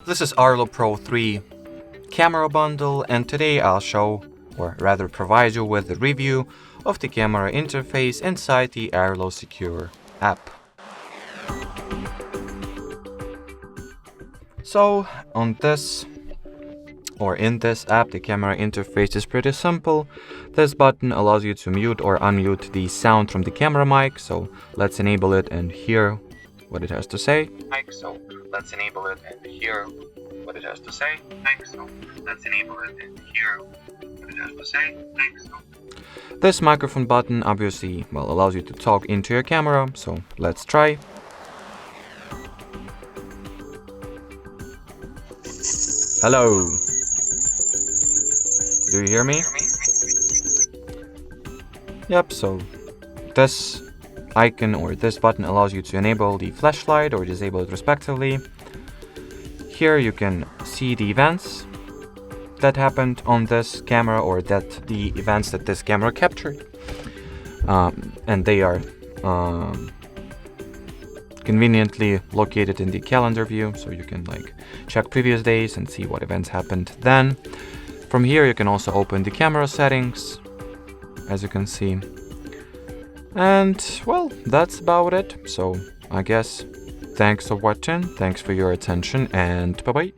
This is ARLO Pro 3 camera bundle, and today I'll show, or rather provide you with a review of the camera interface inside the ARLO Secure app. So in this app, the camera interface is pretty simple. This button allows you to mute or unmute the sound from the camera mic, so let's enable it and hear what it has to say. This microphone button obviously allows you to talk into your camera, so let's try. Hello. Do you hear me? Yep, so this icon or this button allows you to enable the flashlight or disable it respectively. Here you can see the events that happened on this camera, or that the events that this camera captured, and they are conveniently located in the calendar view, so you can check previous days and see what events happened then. From here you can also open the camera settings, as you can see. And well, that's about it. So I guess thanks for watching, thanks for your attention, and bye bye.